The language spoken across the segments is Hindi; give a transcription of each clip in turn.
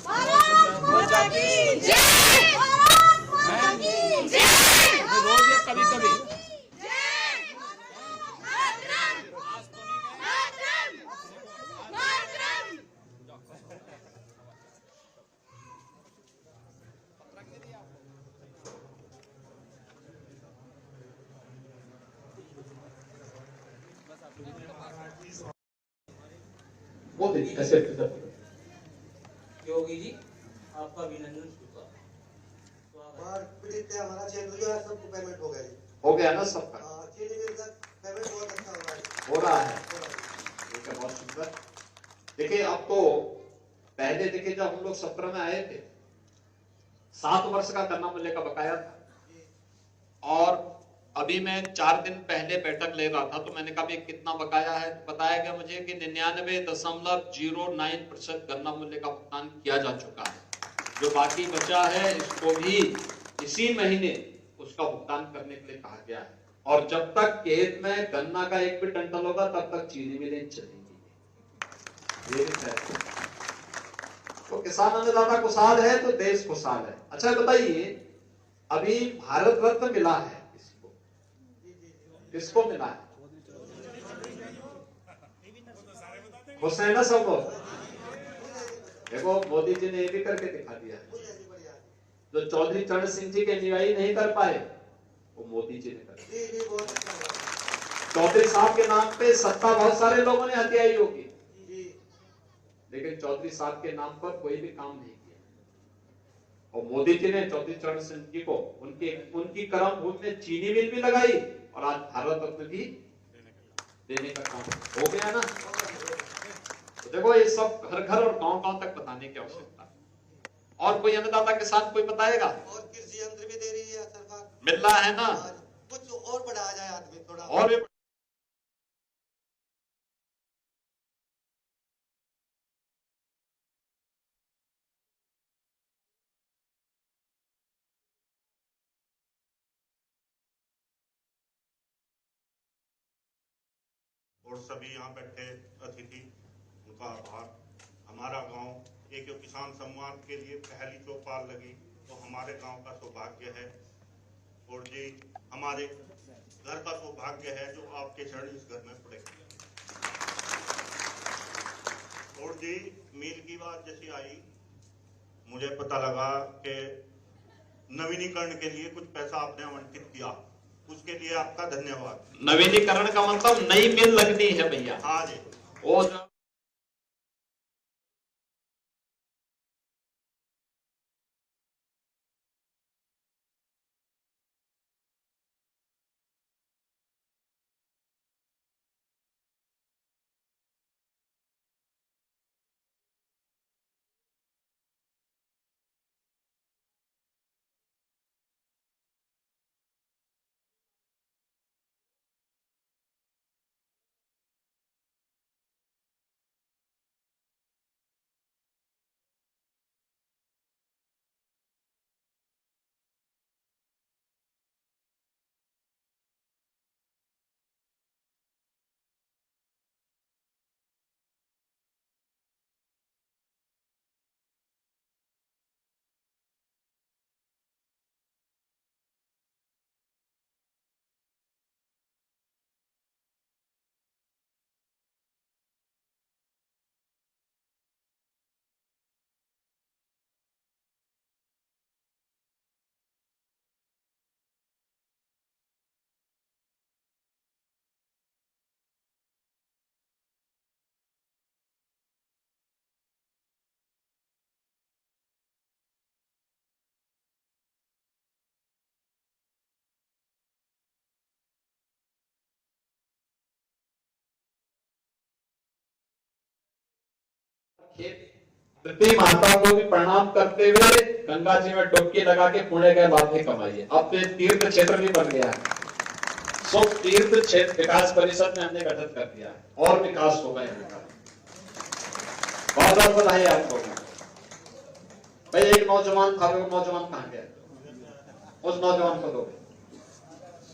भारत माता की जय। भारत माता की जय। रोज ये कभी कभी बोल दीजिए कैसे योगी जी आपका अभिनंदन स्वीकार। हमारा चैनल जो है सबको पेमेंट हो गया जी। हो गया ना सबका? चीनी मिल का पेमेंट बहुत अच्छा हो रहा है। हो रहा है, ठीक है, बहुत सुंदर। देखिए अब तो पहले देखिए जब हम लोग 17 में आए थे 7 वर्ष का गन्ना मूल्य का बकाया था, और अभी मैं 4 दिन पहले बैठक ले रहा था तो मैंने कहा कितना बकाया है, बताया गया मुझे कि 99.09% गन्ना मूल्य का भुगतान किया जा चुका है। जो बाकी बचा है इसको भी इसी महीने उसका भुगतान करने के लिए कहा गया है, और जब तक खेत में गन्ना का 1 भी टंटल होगा तब तक चीनी मिलें चलेंगी। ये भी फैसला। तो किसान अन्नदाता खुशहाल है तो देश खुशहाल है। अच्छा बताइए, अभी भारत रत्न मिला है किसको मिला है? खुश है ना सब लोग? देखो मोदी जी ने ये भी करके दिखा दिया है, जो चौधरी चरण सिंह जी के अनुयायी नहीं कर पाए वो मोदी जी ने कर दिया। चौधरी साहब के नाम पे सत्ता बहुत सारे लोगों ने हथियाई होगी, लेकिन चौधरी साहब के नाम पर कोई भी काम नहीं किया। और मोदी जी ने चौधरी चरण सिंह जी को उनकी कर्म भूमि में चीनी मिल भी लगाई और आज भारत रत्न भी देने का काम हो गया ना। तो देखो ये सब घर घर और गांव गांव तक बताने की आवश्यकता है। और कोई अन्नदाता किसान कोई बताएगा? और कृषि यंत्र भी दे रही है सरकार, मिल रहा है ना? कुछ और बढ़ाया जाए आदमी थोड़ा और भी और सभी यहाँ बैठे अतिथि, उनका आभार। हमारा गांव एक किसान सम्मान के लिए पहली चौपाल लगी तो हमारे गांव का सौभाग्य है, और जी हमारे घर का सौभाग्य है जो आपके चरण इस घर में पड़े। और जी मील की बात जैसी आई, मुझे पता लगा कि नवीनीकरण के लिए कुछ पैसा आपने आवंटित किया, उसके लिए आपका धन्यवाद। नवीनीकरण का मतलब नई मिल लगनी है भैया। हाँ जी। वो पृथ्वी माता को भी प्रणाम करते हुए गंगा जी में डुबकी लगा के पुण्य के लाभ भी कमाइए। अब तो तीर्थ क्षेत्र भी बन गया है, सब तीर्थ क्षेत्र विकास परिषद में हमने गठित कर दिया है और विकास होगा यहाँ का। बहुत बहुत बधाई आप लोगों को। भाई एक नौजवान था, वो नौजवान कहाँ गया? उस नौजवान को दो।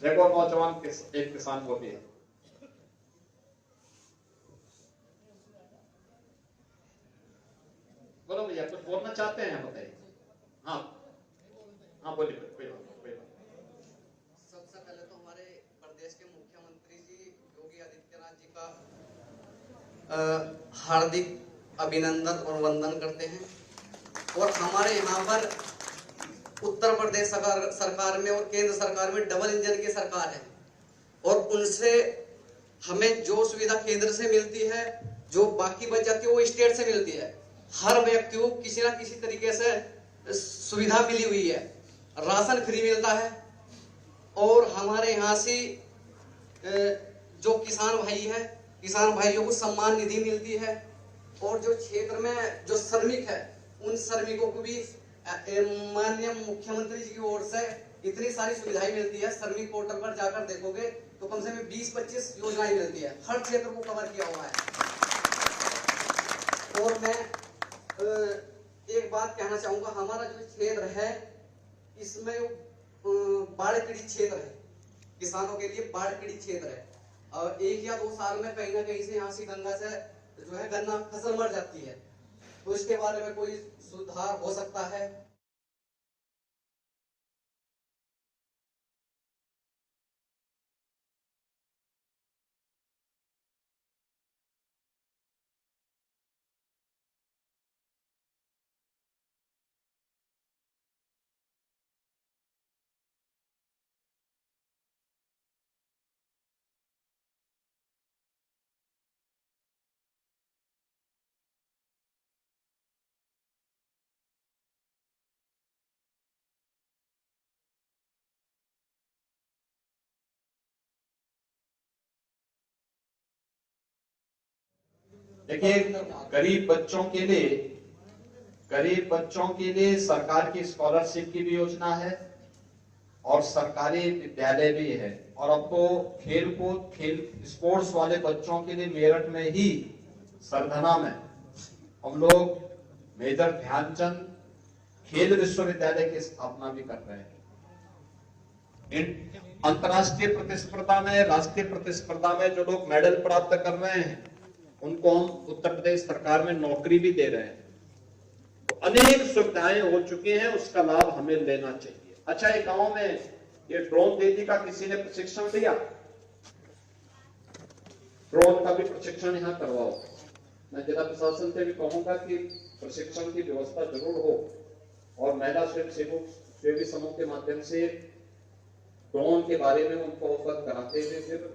देखो नौजवान एक किसान को भी है। या कुछ बोलना चाहते हैं बताइए। हाँ हाँ बोलिए, कोई बात। सबसे पहले तो हमारे प्रदेश के मुख्यमंत्री जी योगी आदित्यनाथ जी का हार्दिक अभिनंदन और वंदन करते हैं। और हमारे यहाँ पर उत्तर प्रदेश सरकार में और केंद्र सरकार में डबल इंजन की सरकार है, और उनसे हमें जो सुविधा केंद्र से मिलती है, जो बाकी बच जाती है वो स्टेट से मिलती है। हर व्यक्ति को किसी ना किसी तरीके से सुविधा मिली हुई है। राशन फ्री मिलता है, और हमारे यहाँ से जो किसान भाई है, किसान भाइयों को सम्मान निधि मिलती है। और जो क्षेत्र में जो श्रमिक है, उन श्रमिकों को भी माननीय मुख्यमंत्री जी की ओर से इतनी सारी सुविधाएं मिलती है। श्रमिक पोर्टल पर जाकर देखोगे तो कम से कम 20-25 योजनाएं मिलती है। हर क्षेत्र को कवर किया हुआ है। और मैं एक बात कहना चाहूंगा, हमारा जो क्षेत्र है इसमें बाढ़ पीड़ित क्षेत्र है, किसानों के लिए बाढ़ पीड़ित क्षेत्र है। और 1 या 2 साल में कहीं ना कहीं से यहाँ से गंगा से जो है गन्ना फसल मर जाती है, तो इसके बारे में कोई सुधार हो सकता है। देखिए, गरीब बच्चों के लिए सरकार की स्कॉलरशिप की भी योजना है, और सरकारी विद्यालय भी है। और अब तो खेल स्पोर्ट्स वाले बच्चों के लिए मेरठ में ही सरधना में हम लोग मेजर ध्यानचंद खेल विश्वविद्यालय की स्थापना भी कर रहे हैं। अंतर्राष्ट्रीय प्रतिस्पर्धा में, राष्ट्रीय प्रतिस्पर्धा में जो लोग मेडल प्राप्त कर रहे हैं, उनको हम उत्तर प्रदेश सरकार में नौकरी भी दे रहे हैं। तो अनेक सुविधाएं हो चुकी हैं, उसका लाभ हमें लेना चाहिए। अच्छा, एक गांव में ये ड्रोन दीदी का किसी ने प्रशिक्षण दिया, ड्रोन का भी प्रशिक्षण यहाँ करवाओ। मैं जिला प्रशासन से भी कहूंगा कि प्रशिक्षण की व्यवस्था जरूर हो, और महिला स्वयंसेवी समूह के माध्यम से ड्रोन के बारे में उनको अवगत कराते हुए फिर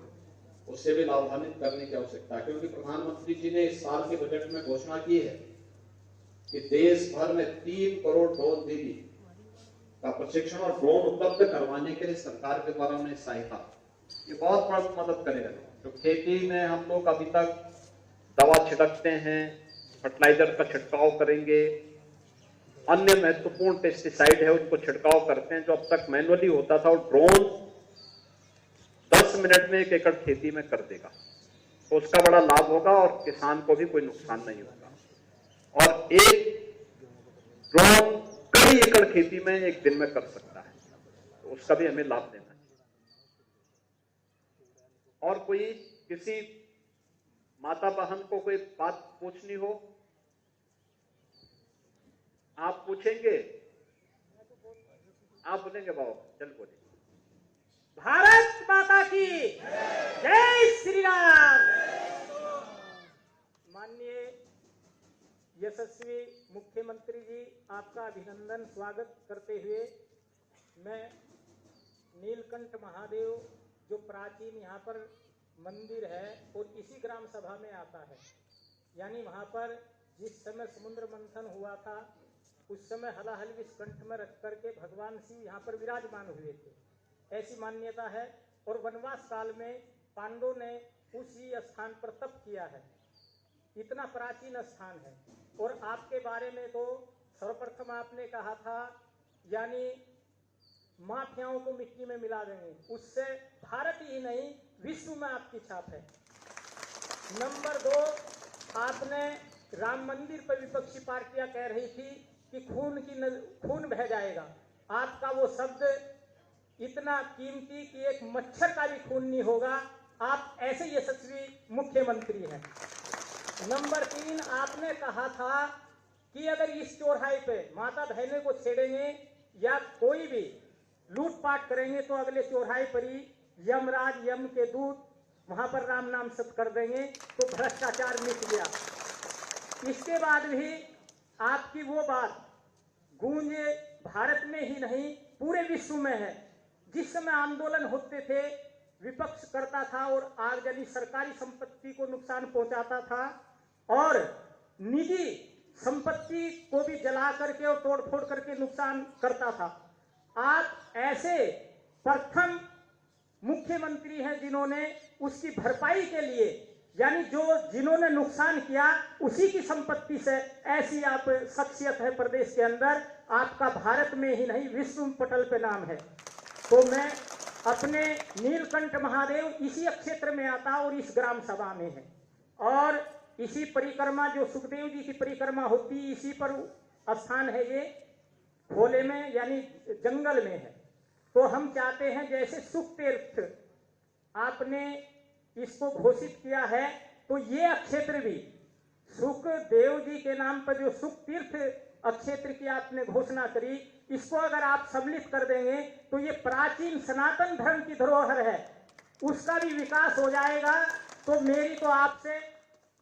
उससे भी लाभान्वित करने की आवश्यकता है। क्योंकि प्रधानमंत्री जी ने इस साल के बजट में घोषणा की है कि देश भर में 3 करोड़ ड्रोन दीदी का प्रशिक्षण और ड्रोन उपलब्ध करवाने के लिए सरकार के द्वारा उन्हें सहायता, ये बहुत बड़ा मदद करेगा। तो खेती में हम लोग अभी तक दवा छिड़कते हैं, फर्टिलाइजर का छिड़काव करेंगे, अन्य महत्वपूर्ण पेस्टिसाइड है उनको छिड़काव करते हैं, जो अब तक मैनुअली होता था, और ड्रोन 10 मिनट में 1 एकड़ खेती में कर देगा। तो उसका बड़ा लाभ होगा, और किसान को भी कोई नुकसान नहीं होगा। और एक ड्रोन कई एकड़ खेती में 1 दिन में कर सकता है, तो उसका भी हमें लाभ देना चाहिए। और कोई किसी माता बहन को कोई बात पूछनी हो, आप पूछेंगे, आप बोलेंगे? बाबा चल बोले। भारत माता की जय श्री राम। माननीय यशस्वी मुख्यमंत्री जी, आपका अभिनंदन स्वागत करते हुए मैं नीलकंठ महादेव जो प्राचीन यहाँ पर मंदिर है और इसी ग्राम सभा में आता है, यानी वहाँ पर जिस समय समुद्र मंथन हुआ था उस समय हलाहल विष कंठ में रख करके भगवान शिव यहाँ पर विराजमान हुए थे, ऐसी मान्यता है। और वनवास काल में पांडवों ने उसी स्थान पर तप किया है, इतना प्राचीन स्थान है। और आपके बारे में तो सर्वप्रथम आपने कहा था, यानी माफियाओं को मिट्टी में मिला देंगे, उससे भारत ही नहीं विश्व में आपकी छाप है। नंबर 2, आपने राम मंदिर पर विपक्षी पार्टियां कह रही थी कि खून बह जाएगा। आपका वो शब्द इतना कीमती कि एक मच्छर का भी खून नहीं होगा। आप ऐसे यशस्वी मुख्यमंत्री हैं। नंबर 3, आपने कहा था कि अगर इस चौराहे पे माता बहने को छेड़ेंगे या कोई भी लूटपाट करेंगे तो अगले चौराहे पर ही यमराज यम के दूत वहां पर राम नाम सत कर देंगे, तो भ्रष्टाचार मिट गया। इसके बाद भी आपकी वो बात गूंज भारत में ही नहीं पूरे विश्व में है। जिस समय आंदोलन होते थे विपक्ष करता था और आगजनी सरकारी संपत्ति को नुकसान पहुंचाता था और निजी संपत्ति को भी जला करके और तोड़फोड़ करके नुकसान करता था। आप ऐसे प्रथम मुख्यमंत्री हैं जिन्होंने उसकी भरपाई के लिए, यानी जिन्होंने नुकसान किया उसी की संपत्ति से, ऐसी आप शख्सियत है प्रदेश के अंदर। आपका भारत में ही नहीं विश्व पटल पे नाम है। तो मैं अपने नीलकंठ महादेव इसी क्षेत्र में आता और इस ग्राम सभा में है और इसी परिक्रमा जो सुखदेव जी की परिक्रमा होती इसी पर स्थान है, ये खोले में यानी जंगल में है। तो हम चाहते हैं जैसे सुख तीर्थ आपने इसको घोषित किया है तो ये क्षेत्र भी सुखदेव जी के नाम पर जो सुख तीर्थ क्षेत्र की आपने घोषणा करी, इसको अगर आप सम्मिलित कर देंगे तो ये प्राचीन सनातन धर्म की धरोहर है, उसका भी विकास हो जाएगा। तो मेरी तो आपसे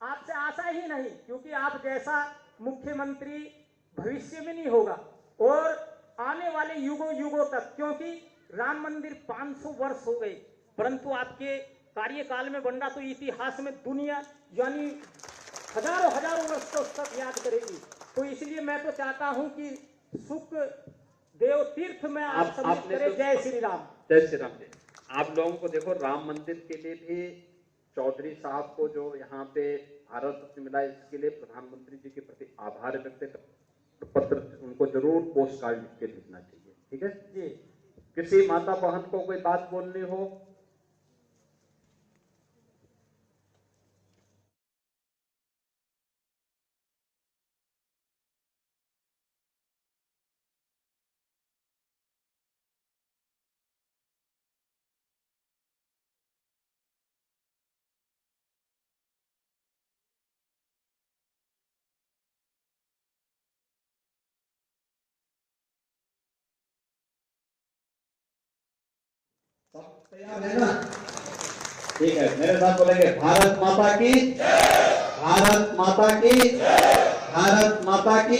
आशा ही नहीं, क्योंकि आप जैसा मुख्यमंत्री भविष्य में नहीं होगा और आने वाले युगों तक, क्योंकि राम मंदिर 500 वर्ष हो गए परंतु आपके कार्यकाल में बन रहा, तो इतिहास में दुनिया यानी हजारों वर्ष तक याद करेगी। तो इसलिए मैं तो चाहता हूं कि सुख देव तीर्थ में आप सम्मिलित करें। जय श्री राम। जय श्री राम। आप लोगों को देखो राम मंदिर के लिए भी चौधरी साहब को जो यहाँ पे भारत रत्न मिला, इसके लिए प्रधानमंत्री जी के प्रति आभार व्यक्त कर पत्र उनको जरूर पोस्ट कार्ड लिख के भेजना चाहिए। ठीक है जी। किसी माता बहन को कोई बात बोलनी हो? तैयार है ना? ठीक है, मेरे साथ बोलेंगे भारत माता की, भारत माता की, भारत माता की।